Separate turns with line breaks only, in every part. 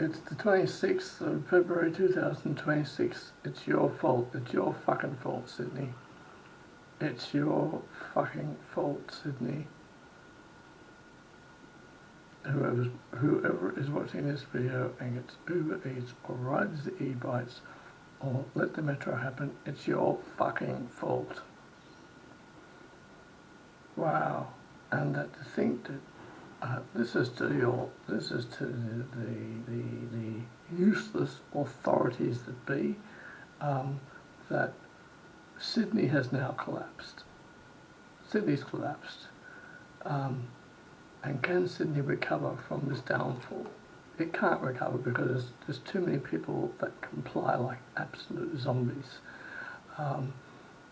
It's the 26th of February 2026. It's your fault. It's your fucking fault, Sydney. It's your fucking fault, Sydney. Whoever is watching this video and gets Uber Eats or rides the e-bikes or let the metro happen, it's your fucking fault. Wow. And that to think that this is to the useless authorities that be, that Sydney has now collapsed. Sydney's collapsed. And can Sydney recover from this downfall? It can't recover because there's too many people that comply like absolute zombies.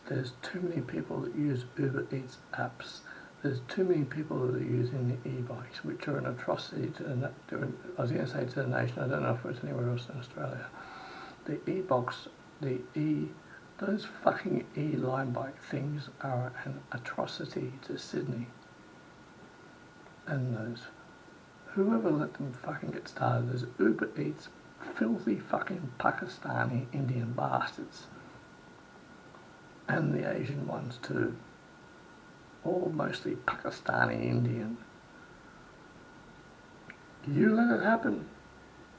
There's too many people that use Uber Eats apps. There's too many people that are using the e-bikes, which are an atrocity to I was going to say to the nation, I don't know if it's anywhere else in Australia. The e-box, those fucking e-line bike things are an atrocity to Sydney. And those, whoever let them fucking get started, those Uber Eats, filthy fucking Pakistani Indian bastards. And the Asian ones too. All mostly Pakistani Indian. You let it happen.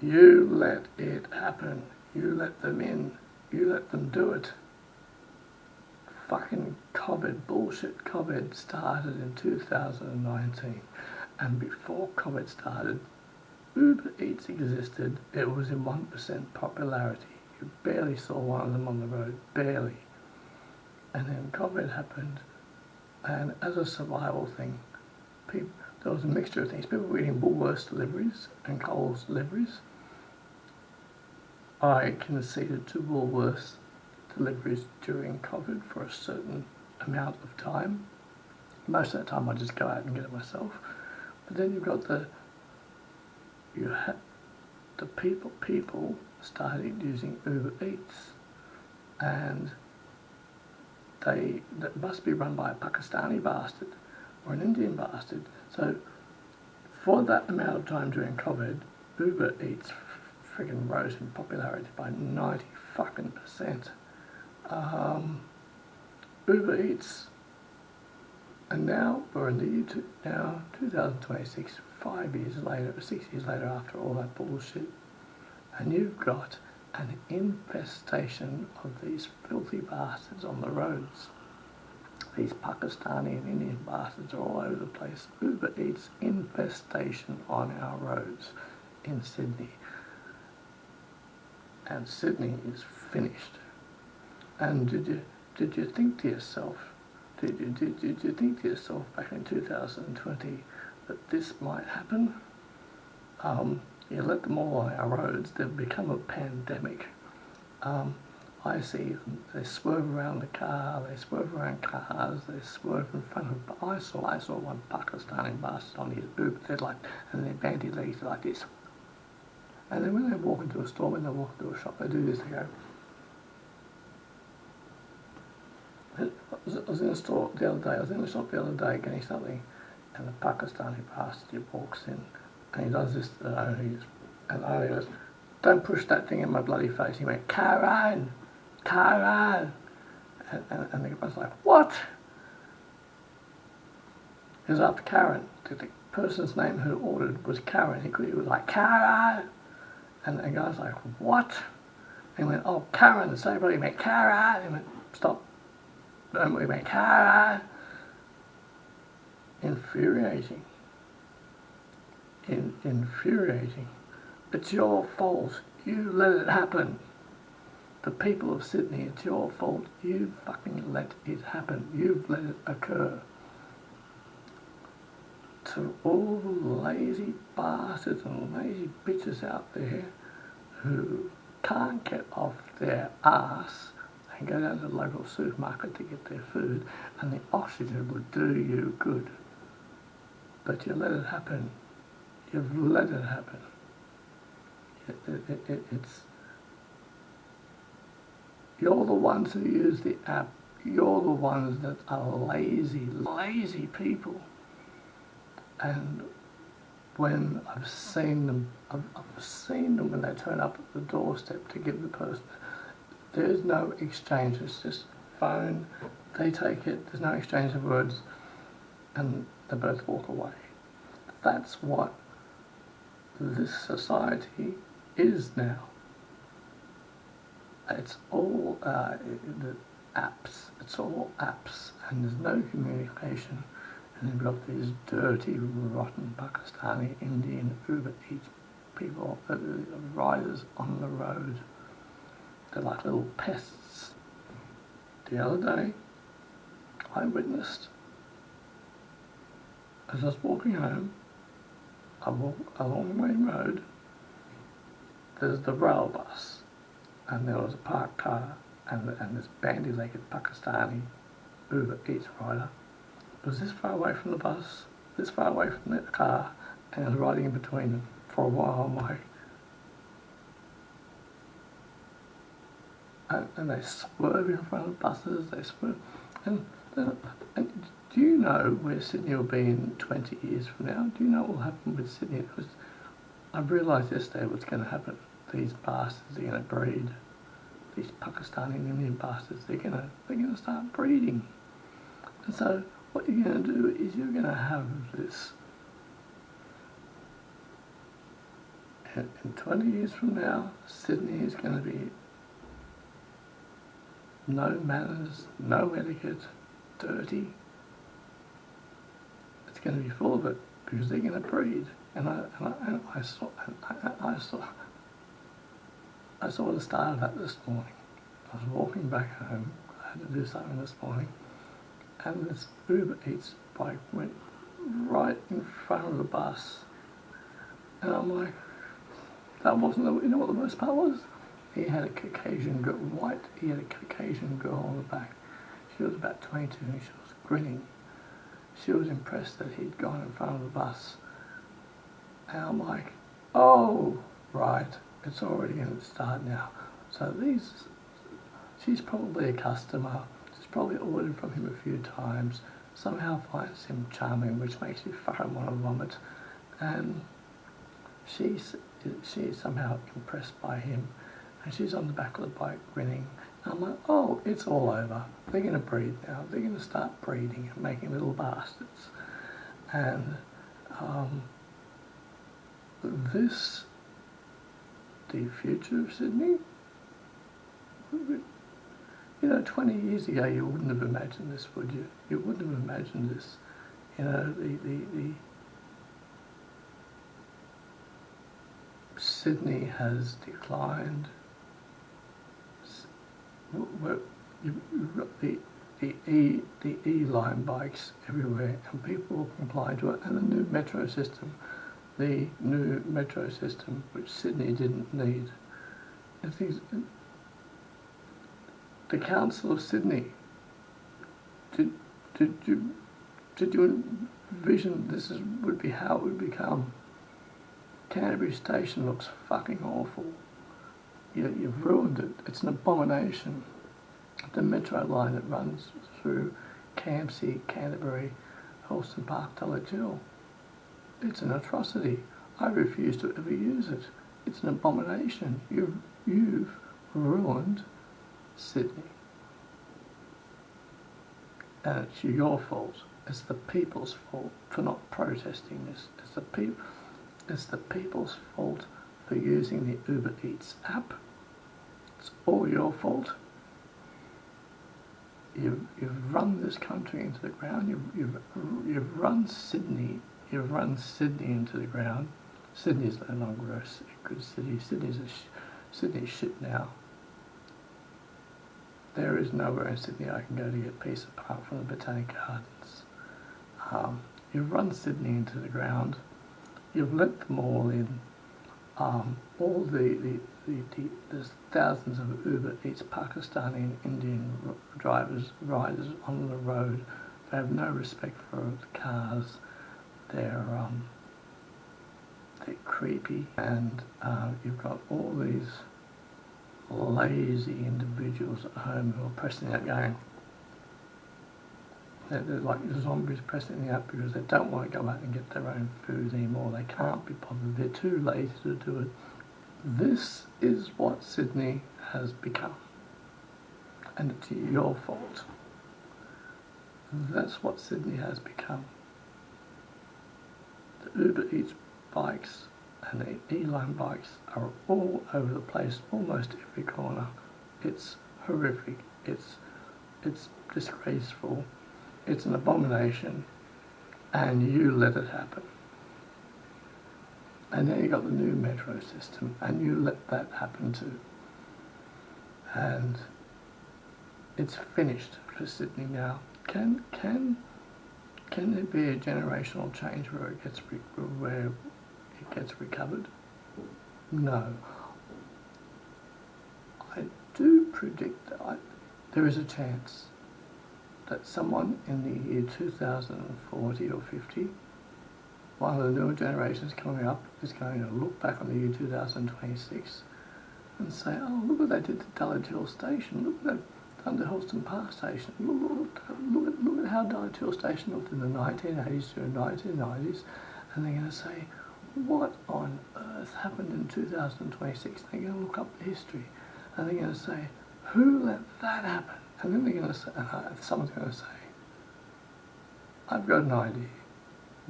You let it happen. You let them in. You let them do it. Fucking COVID, bullshit COVID started in 2019. And before COVID started, Uber Eats existed. It was in 1% popularity. You barely saw one of them on the road. Barely. And then COVID happened. And as a survival thing, there was a mixture of things. People were eating Woolworths deliveries and Coles deliveries. I conceded to Woolworths deliveries during COVID for a certain amount of time. Most of the time I just go out and get it myself. But then you've got people started using Uber Eats, and that must be run by a Pakistani bastard or an Indian bastard. So for that amount of time during COVID, Uber Eats friggin' rose in popularity by 90%. Uber Eats, and now we're in the year 2026, 5 years later, 6 years later after all that bullshit, and you've got an infestation of these filthy bastards on the roads. These Pakistani and Indian bastards are all over the place. Uber Eats infestation on our roads in Sydney. And Sydney is finished. And did you think to yourself, did you think to yourself back in 2020 that this might happen? You let them all on our roads, they've become a pandemic. I see them, they swerve around the car, they swerve around cars, they swerve in front of, I saw one Pakistani bastard on his Uber, and their bandy legs are like this. And then when they walk into a store, when they walk into a shop, they do this, they go. I was in a store the other day, getting something, and the Pakistani bastard walks in, and he does this to the owner, and the owner goes, "Don't push that thing in my bloody face." He went, Karen. And the guy's like, "What?" He was after Karen. The person's name who ordered was Karen. He was like, Karen. And the guy's like, "What?" And he went, "Oh, Karen." So he went, Karen. He went, "Stop." And we went, Karen. Infuriating. Infuriating. It's your fault. You let it happen. The people of Sydney, it's your fault. You fucking let it happen. You've let it occur. To all the lazy bastards and lazy bitches out there who can't get off their ass and go down to the local supermarket to get their food, and the oxygen would do you good. But you let it happen. You've let it happen. It's you're the ones who use the app. You're the ones that are lazy people. And when I've seen them turn up at the doorstep to give the person. There's no exchange. It's just phone. They take it. There's no exchange of words, and they both walk away. That's what this society is now. It's all the apps. It's all apps, and there's no communication. And you've got these dirty, rotten Pakistani, Indian, Uber Eats people, riders on the road. They're like little pests. The other day, I witnessed, as I was walking home, I walked along the main road, there's the rail bus, and there was a parked car, and this bandy-legged Pakistani Uber Eats rider was this far away from the bus, this far away from the car, and I was riding in between them. For a while, I'm like, and they swerve in front of buses, they swerve, and do you know where Sydney will be in 20 years from now? Do you know what will happen with Sydney? Because I realised yesterday what's going to happen. These bastards are going to breed. These Pakistani and Indian bastards, they're going to start breeding. And so what you're going to do is you're going to have this. In 20 years from now, Sydney is going to be no manners, no etiquette, dirty. It's going to be full of it because they're going to breed. And I saw the start of that this morning. I was walking back home. I had to do something this morning, and this Uber Eats bike went right in front of the bus, and I'm like, that wasn't the, you know what the worst part was? He had a Caucasian girl, he had a Caucasian girl on the back. She was about 22 and she was grinning. She was impressed that he'd gone in front of the bus. And I'm like, oh, right, it's already going to start now. So she's probably a customer. She's probably ordered from him a few times. Somehow finds him charming, which makes you fucking want to vomit. And she's somehow impressed by him. And she's on the back of the bike grinning. And I'm like, oh, it's all over. They're going to breed now. They're going to start breeding and making little bastards. And the future of Sydney, you know, 20 years ago you wouldn't have imagined this, would you? You wouldn't have imagined this. You know, the Sydney has declined. You've got the E-line bikes everywhere, and people will comply to it. And the new metro system, which Sydney didn't need. The Council of Sydney. Did you envision this would be how it would become? Canterbury Station looks fucking awful. You've ruined it. It's an abomination. The metro line that runs through Campsie, Canterbury, Holston Park, Dulwich Hill. It's an atrocity. I refuse to ever use it. It's an abomination. You've ruined Sydney. And it's your fault. It's the people's fault for not protesting this. It's the people's fault for using the Uber Eats app. It's all your fault. You've run this country into the ground. You've run Sydney. You've run Sydney into the ground. Sydney's no longer a good city. Sydney's shit now. There is nowhere in Sydney I can go to get peace apart from the Botanic Gardens. You've run Sydney into the ground. You've let them all in. All there's thousands of Uber Eats Pakistani and Indian riders on the road. They have no respect for the cars. They're creepy, and you've got all these lazy individuals at home who are pressing out going. They're like zombies pressing out because they don't want to go out and get their own food anymore. They can't be bothered. They're too lazy to do it. This is what Sydney has become. And it's your fault. That's what Sydney has become. The Uber Eats bikes and the E-Line bikes are all over the place, almost every corner. It's horrific. It's disgraceful. It's an abomination. And you let it happen. And then you got the new metro system, and you let that happen too. And it's finished for Sydney now. Can there be a generational change where it gets recovered? No. I do predict that there is a chance that someone in the year 2040 or 50, one of the newer generations coming up, is going to look back on the year 2026 and say, oh, look what they did to Dulwich Hill Station, look what they've done to Helston Park Station, look at how Dulwich Hill Station looked in the 1980s through the 1990s, and they're going to say, what on earth happened in 2026? They're going to look up the history, and they're going to say, who let that happen? And then they're going to say, someone's going to say, I've got an idea.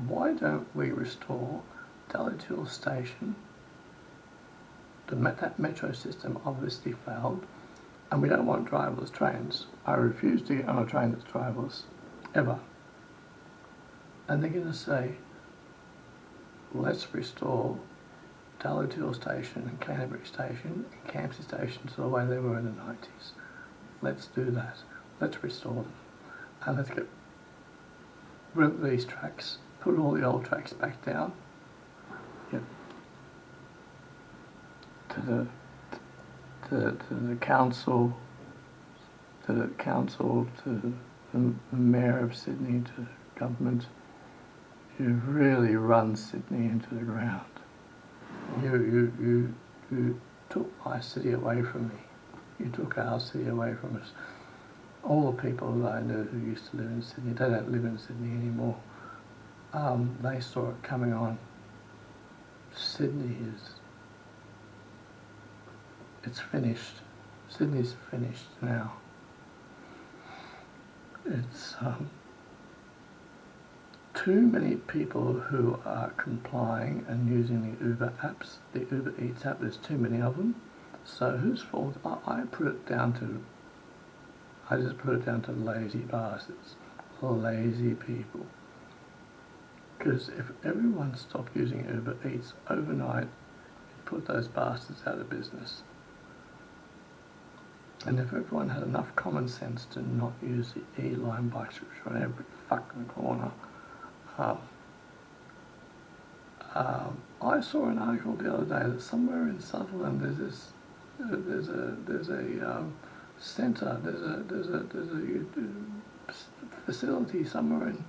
Why don't we restore Dulwich Hill Station? That metro system obviously failed, and we don't want driverless trains. I refuse to get on a train that's driverless, ever. And they're going to say, let's restore Dulwich Hill Station and Canterbury Station and Campsie Station to the way they were in the 90s. Let's do that. Let's restore them. And let's get rid of these tracks, put all the old tracks back down. Yep. To the council, to the mayor of Sydney, to government, you've really run Sydney into the ground. You took my city away from me. You took our city away from us. All the people that I knew who used to live in Sydney, they don't live in Sydney anymore. They saw it coming on. Sydney it's finished. Sydney's finished now. It's too many people who are complying and using the Uber apps, the Uber Eats app. There's too many of them. So whose fault? I just put it down to lazy bastards, lazy people. Because if everyone stopped using Uber Eats overnight, it'd put those bastards out of business. And if everyone had enough common sense to not use the E-Line bikes, which are on every fucking corner. I saw an article the other day that somewhere in Sutherland there's a centre, there's a facility somewhere in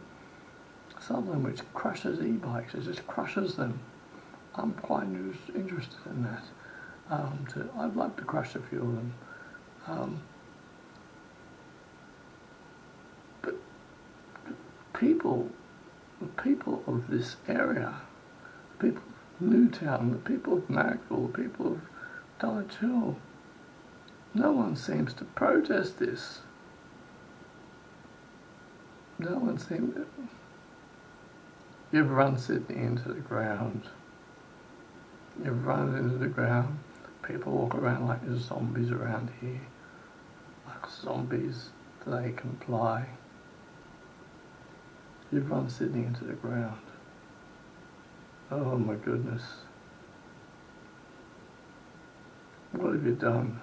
Sutherland which crushes e-bikes. It just crushes them. I'm quite interested in that. I'd like to crush a few of them. But the people of this area, the people of Newtown, the people of Marrickville, the people of Dulwich Hill, no one seems to protest this. No one seems to. You've run Sydney into the ground. You've run it into the ground. People walk around like there's zombies around here. Like zombies. They comply. You've run Sydney into the ground. Oh my goodness. What have you done?